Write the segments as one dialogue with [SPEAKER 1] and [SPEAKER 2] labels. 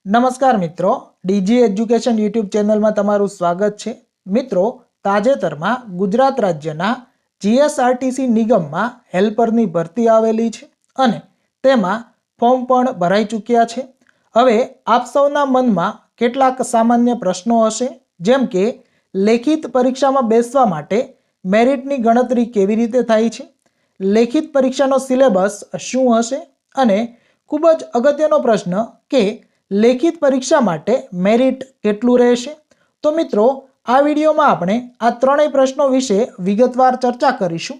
[SPEAKER 1] નમસ્કાર મિત્રો, DG education YouTube ચેનલમાં તમારું સ્વાગત છે। મિત્રો, તાજેતરમાં ગુજરાત રાજ્યના જીએસઆરટીસી નિગમમાં હેલ્પરની ભરતી આવેલી છે અને તેમાં ફોર્મ પણ ભરાઈ ચૂક્યા છે। હવે આપ સૌના મનમાં કેટલાક સામાન્ય પ્રશ્નો હશે, જેમ કે લેખિત પરીક્ષામાં બેસવા માટે મેરિટની ગણતરી કેવી રીતે થાય છે, લેખિત પરીક્ષાનો સિલેબસ શું હશે અને ખૂબ જ અગત્યનો પ્રશ્ન કે લેખિત પરીક્ષા માટે મેરિટ કેટલું રહેશે। તો મિત્રો, આ વિડીયોમાં આપણે આ ત્રણેય પ્રશ્નો વિશે વિગતવાર ચર્ચા કરીશું।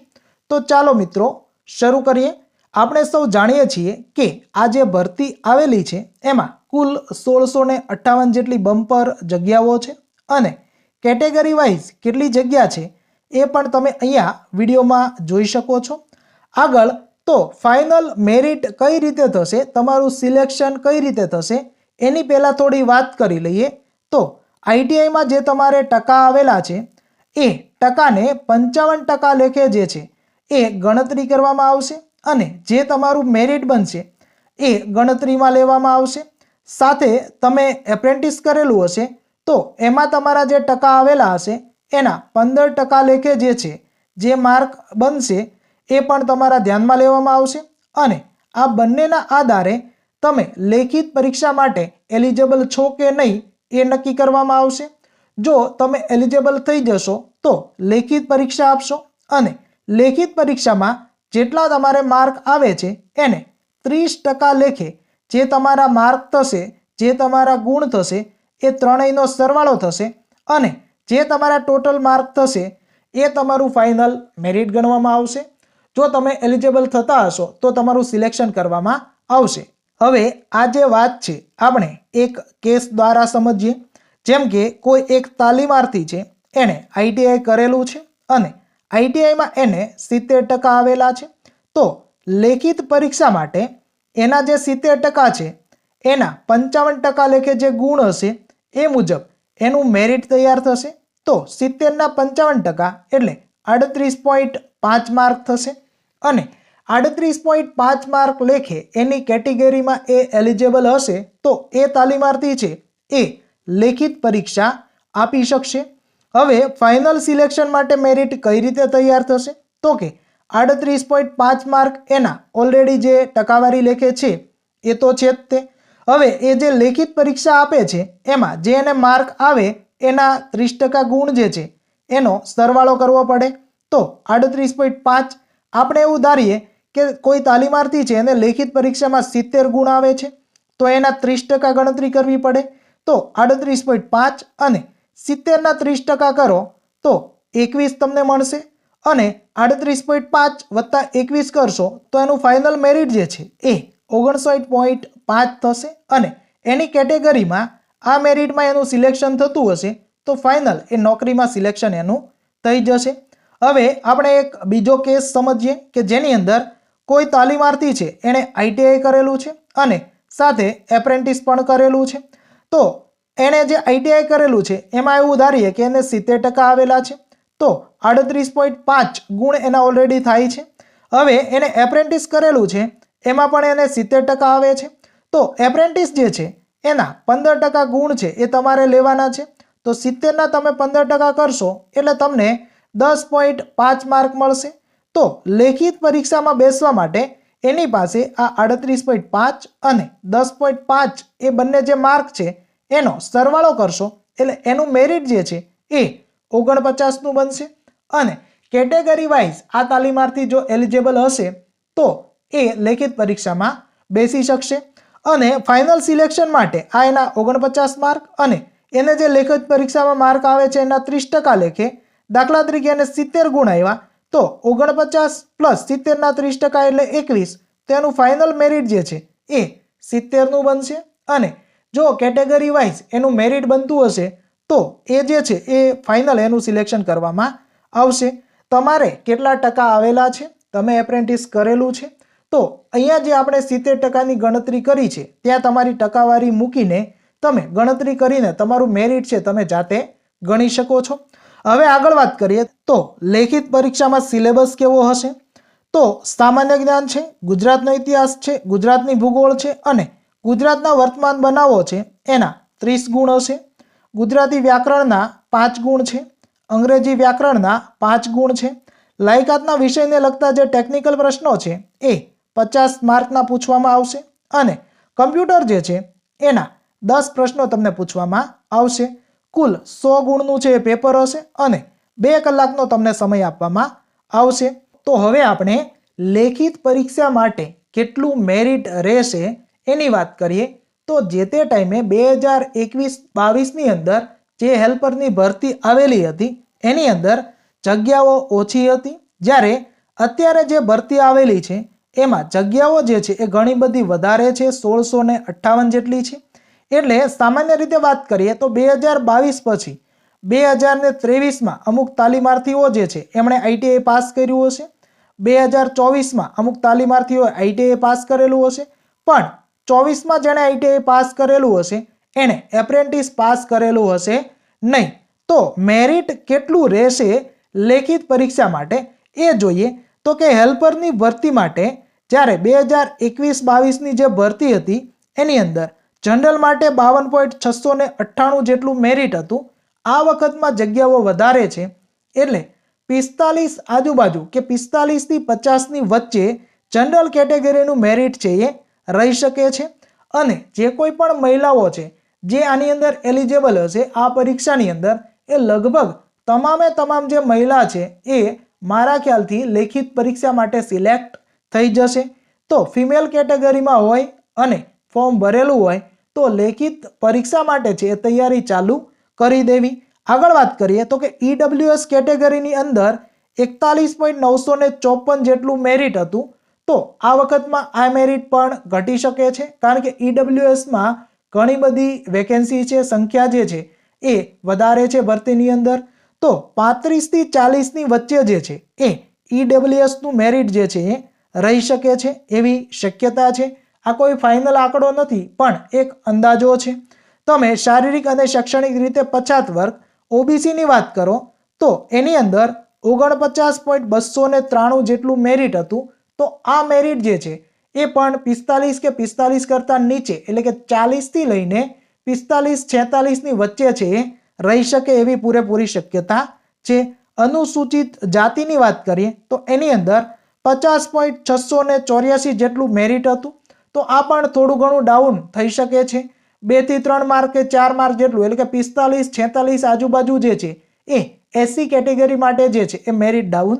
[SPEAKER 1] તો ચાલો મિત્રો શરૂ કરીએ। આપણે સૌ જાણીએ છીએ કે આ જે ભરતી આવેલી છે એમાં કુલ 1658 જેટલી બમ્પર જગ્યાઓ છે અને કેટેગરી વાઇઝ કેટલી જગ્યા છે એ પણ તમે અહીંયા વિડીયોમાં જોઈ શકો છો। આગળ તો ફાઇનલ મેરિટ કઈ રીતે થશે, તમારું સિલેક્શન કઈ રીતે થશે એની પહેલાં થોડી વાત કરી લઈએ। તો આઈટીઆઈમાં જે તમારે ટકા આવેલા છે એ ટકાને 55% લેખે જે છે એ ગણતરી કરવામાં આવશે અને જે તમારું મેરિટ બનશે એ ગણતરીમાં લેવામાં આવશે। સાથે તમે એપ્રેન્ટિસ કરેલું હશે તો એમાં તમારા જે ટકા આવેલા હશે એના 15% લેખે જે છે જે માર્ક બનશે એ પણ તમારા ધ્યાનમાં લેવામાં આવશે અને આ બંનેના આધારે તમે લેખિત પરીક્ષા માટે એલિજિબલ છો કે નહીં એ નક્કી કરવામાં આવશે। જો તમે એલિજિબલ થઈ જશો તો લેખિત પરીક્ષા આપશો અને લેખિત પરીક્ષામાં જેટલા તમારે માર્ક આવે છે એને 30% લેખે જે તમારા માર્ક થશે, જે તમારા ગુણ થશે એ ત્રણેયનો સરવાળો થશે અને જે તમારા ટોટલ માર્ક થશે એ તમારું ફાઇનલ મેરિટ ગણવામાં આવશે। જો તમે એલિજિબલ થતા હશો તો તમારું સિલેક્શન કરવામાં આવશે। હવે આ જે વાત છે આપણે એક કેસ દ્વારા સમજીએ। જેમ કે કોઈ એક તાલીમાર્થી છે, એણે આઈટીઆઈ કરેલું છે અને આઈટીઆઈમાં એને 70% આવેલા છે। તો લેખિત પરીક્ષા માટે એના જે 70% છે એના 55% લેખે જે ગુણ હશે એ મુજબ એનું મેરિટ તૈયાર થશે। તો 70ના 55% એટલે 38.5 માર્ક થશે અને 38.5 માર્ક લેખે એની કેટેગરીમાં એ એલિજિબલ હશે તો એ તાલીમાર્થી છે એ લેખિત પરીક્ષા આપી શકશે। હવે ફાઇનલ સિલેક્શન માટે મેરિટ કઈ રીતે તૈયાર થશે તો કે 38.5 માર્ક એના ઓલરેડી જે ટકાવારી લેખે છે એ તો છે જ તે। હવે એ જે લેખિત પરીક્ષા આપે છે એમાં જે એને માર્ક આવે એના 30% ગુણ જે છે એનો સરવાળો કરવો પડે। તો 38.5 આપણે એવું ધારીએ કે કોઈ તાલીમાર્થી છે એને લેખિત પરીક્ષામાં 70 ગુણ આવે છે તો એના 30% ગણતરી કરવી પડે। તો 38.5 અને 70ના 30% કરો તો 21 તમને મળશે અને 38.5 વત્તા 21 કરશો તો એનું ફાઇનલ મેરિટ જે છે એ 59.5 થશે અને એની કેટેગરીમાં આ મેરિટમાં એનું સિલેક્શન થતું હશે તો ફાઇનલ એ નોકરીમાં સિલેક્શન એનું થઈ જશે। હવે આપણે એક બીજો કેસ સમજીએ કે જેની અંદર કોઈ તાલીમાર્થી છે એણે આઈટીઆઈ કરેલું છે અને સાથે એપ્રેન્ટિસ પણ કરેલું છે। તો એણે જે આઈટીઆઈ કરેલું છે એમાં એવું ધારીએ કે એને 70% આવેલા છે તો 38.5 ગુણ એના ઓલરેડી થાય છે। હવે એને એપ્રેન્ટિસ કરેલું છે એમાં પણ એને 70% આવે છે તો એપ્રેન્ટિસ જે છે એના 15% ગુણ છે એ તમારે લેવાના છે। તો 70ના તમે 15% કરશો એટલે તમને 10.5 માર્ક મળશે। તો લેખિત પરીક્ષામાં બેસવા માટે એની પાસે આ 38.5 અને 10.5 એ બંને જે માર્ક છે એનો સરવાળો કરશો એટલે એનું મેરિટ જે છે એ 49નું બનશે અને કેટેગરી વાઇઝ આ તાલીમાર્થી જો એલિજિબલ હશે તો એ લેખિત પરીક્ષામાં બેસી શકશે અને ફાઇનલ સિલેક્શન માટે આ એના 49 માર્ક અને એને જે લેખિત પરીક્ષામાં માર્ક આવે છે એના 30% લેખે, દાખલા તરીકે એને 70 ગુણ આવ્યા તો 49 પ્લસ 70ના 30% એટલે 21 તો એનું ફાઇનલ મેરિટ જે છે એ 70નું બનશે અને જો કેટેગરી વાઇઝ એનું મેરિટ બનતું હશે તો એ જે છે એ ફાઇનલ એનું સિલેક્શન કરવામાં આવશે। તમારે કેટલા ટકા આવેલા છે, તમે એપ્રેન્ટિસ કરેલું છે તો અહીંયા જે આપણે 70%ની ગણતરી કરી છે ત્યાં તમારી ટકાવારી મૂકીને તમે ગણતરી કરીને તમારું મેરિટ છે તમે જાતે ગણી શકો છો। હવે આગળ વાત કરીએ તો લેખિત પરીક્ષામાં સિલેબસ કેવો હશે તો સામાન્ય જ્ઞાન છે, ગુજરાતનો ઇતિહાસ છે, ગુજરાતની ભૂગોળ છે અને ગુજરાતના વર્તમાન બનાવો છે એના 30 ગુણ હશે, ગુજરાતી વ્યાકરણના 5 ગુણ છે, અંગ્રેજી વ્યાકરણના 5 ગુણ છે, લાયકાતના વિષયને લગતા જે ટેકનિકલ પ્રશ્નો છે એ 50 માર્કના પૂછવામાં આવશે અને કમ્પ્યુટર જે છે એના 10 પ્રશ્નો તમને પૂછવામાં આવશે. કુલ 100 ગુણનું છે એ પેપર હશે અને 2 કલાકનો તમને સમય આપવામાં આવશે. તો હવે આપણે લેખિત પરીક્ષા માટે કેટલું મેરિટ રહેશે એની વાત કરીએ. તો જે તે ટાઈમે 2021-22ની અંદર જે હેલ્પરની ભરતી આવેલી હતી એની અંદર જગ્યાઓ ઓછી હતી, જ્યારે અત્યારે જે ભરતી આવેલી છે એમાં જગ્યાઓ જે છે એ ઘણી બધી વધારે છે, 1658 જેટલી છે. એટલે સામાન્ય રીતે વાત કરીએ તો 2022 પછી 2023માં અમુક તાલીમાર્થીઓ જે છે એમણે આઈટીઆઈ પાસ કર્યું હશે, 2024માં અમુક તાલીમાર્થીઓએ આઈટીઆઈ પાસ કરેલું હશે, પણ 24માં જેણે આઈટીઆઈ પાસ કરેલું હશે એણે એપ્રેન્ટિસ પાસ કરેલું હશે નહીં. તો મેરિટ કેટલું રહેશે લેખિત પરીક્ષા માટે એ જોઈએ. તો કે હેલ્પરની ભરતી માટે જ્યારે 2021-22ની જે ભરતી હતી એની અંદર જનરલ માટે 52.698 જેટલું મેરિટ હતું. આ વખતમાં જગ્યાઓ વધારે છે એટલે 45 આજુબાજુ કે 45 થી 50ની વચ્ચે જનરલ કેટેગરીનું મેરિટ છે એ રહી શકે છે. અને જે કોઈ પણ મહિલાઓ છે જે આની અંદર એલિજિબલ હશે આ પરીક્ષાની અંદર, એ લગભગ તમામ જે મહિલા છે એ મારા ખ્યાલથી લેખિત પરીક્ષા માટે સિલેક્ટ થઈ જશે. તો ફિમેલ કેટેગરીમાં હોય અને ફોર્મ ભરેલું હોય તો લેખિત પરીક્ષા માટે છે એ તૈયારી ચાલુ કરી દેવી. આગળ વાત કરીએ તો કે ઈડબ્લ્યુએસ કેટેગરીની અંદર 41.954 જેટલું મેરિટ હતું. તો આ વખતમાં આ મેરિટ પણ ઘટી શકે છે, કારણ કે ઈડબ્લ્યુએસમાં ઘણી બધી વેકેન્સી છે, સંખ્યા જે છે એ વધારે છે ભરતીની અંદર. તો 35 થી 40ની વચ્ચે જે છે એ ઈડબ્લ્યુએસનું મેરિટ જે છે એ રહી શકે છે એવી શક્યતા છે. આ કોઈ ફાઇનલ આંકડો નથી, પણ એક અંદાજો છે. તમે શારીરિક અને શૈક્ષણિક રીતે પછાત વર્ગ ઓબીસીની વાત કરો તો એની અંદર 49.293 જેટલું મેરિટ હતું. તો આ મેરિટ જે છે એ પણ 45 કે 45 કરતાં નીચે એટલે કે 40 થી લઈને 45-46ની વચ્ચે છે એ રહી શકે એવી પૂરેપૂરી શક્યતા છે. અનુસૂચિત જાતિની વાત કરીએ તો એની અંદર 50.684 જેટલું મેરિટ હતું. તો આ પણ થોડું ઘણું ડાઉન થઈ શકે છે, 2 થી 3 માર્ક કે 4 માર્ક જેટલું, એટલે કે 45-46 આજુબાજુ જે છે એ એસસી કેટેગરી માટે જે છે એ મેરિટ ડાઉન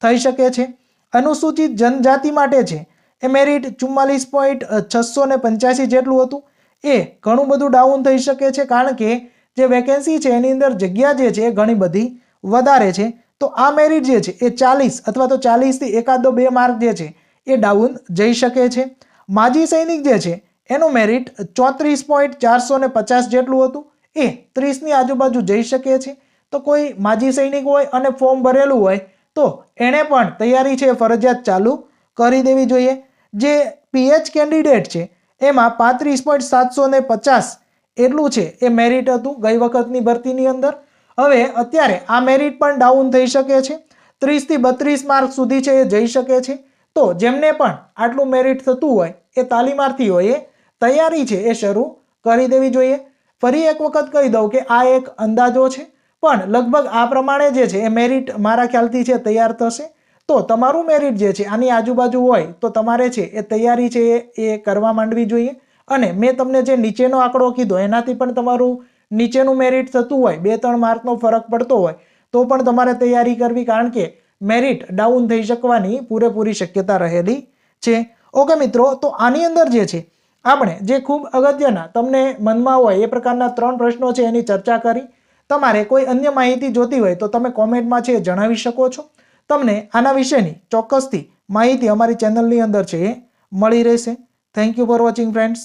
[SPEAKER 1] થઈ શકે છે. અનુસૂચિત જનજાતિ માટે છે એ મેરિટ 44.685 જેટલું હતું. એ ઘણું બધું ડાઉન થઈ શકે છે, કારણ કે જે વેકેન્સી છે એની અંદર જગ્યા જે છે એ ઘણી બધી વધારે છે. તો આ મેરિટ જે છે એ 40 અથવા તો 40 થી એકાદો 2 માર્ક જે છે એ ડાઉન જઈ શકે છે. માજી સૈનિક જે છે એનું મેરિટ 34.450 જેટલું હતું. એ 30ની આજુબાજુ જઈ શકે છે. તો કોઈ માજી સૈનિક હોય અને ફોર્મ ભરેલું હોય તો એણે પણ તૈયારી છે ફરજિયાત ચાલુ કરી દેવી જોઈએ. જે પીએચ કેન્ડિડેટ છે એમાં 35.750 એટલું છે એ મેરિટ હતું ગઈ વખતની ભરતીની અંદર. હવે અત્યારે આ મેરિટ પણ ડાઉન થઈ શકે છે, 30 થી 32 માર્ક સુધી છે એ જઈ શકે છે. તો જેમને પણ આટલું મેરિટ થતું હોય એ તાલીમાર્થીઓએ તૈયારી છે એ શરૂ કરી દેવી જોઈએ. ફરી એક વખત કહી દઉં કે આ એક અંદાજો છે, પણ લગભગ આ પ્રમાણે જે છે એ મેરિટ મારા ખ્યાલથી છે તૈયાર થશે. તો તમારું મેરિટ જે છે આની આજુબાજુ હોય તો તમારે છે એ તૈયારી છે એ કરવા માંડવી જોઈએ. અને મેં તમને જે નીચેનો આંકડો કીધો એનાથી પણ તમારું નીચેનું મેરિટ થતું હોય, 2-3 માર્કનો ફરક પડતો હોય તો પણ તમારે તૈયારી કરવી, કારણ કે મેરિટ ડાઉન થઈ શકવાની પૂરેપૂરી શક્યતા રહેલી છે. ઓકે મિત્રો, તો આની અંદર જે છે આપણે જે ખૂબ અગત્યના તમને મનમાં હોય એ પ્રકારના 3 પ્રશ્નો છે એની ચર્ચા કરી. તમારે કોઈ અન્ય માહિતી જોતી હોય તો તમે કોમેન્ટમાં છે જણાવી શકો છો. તમને આના વિશેની ચોક્કસથી માહિતી અમારી ચેનલની અંદર છે એ મળી રહેશે. Thank you for watching friends.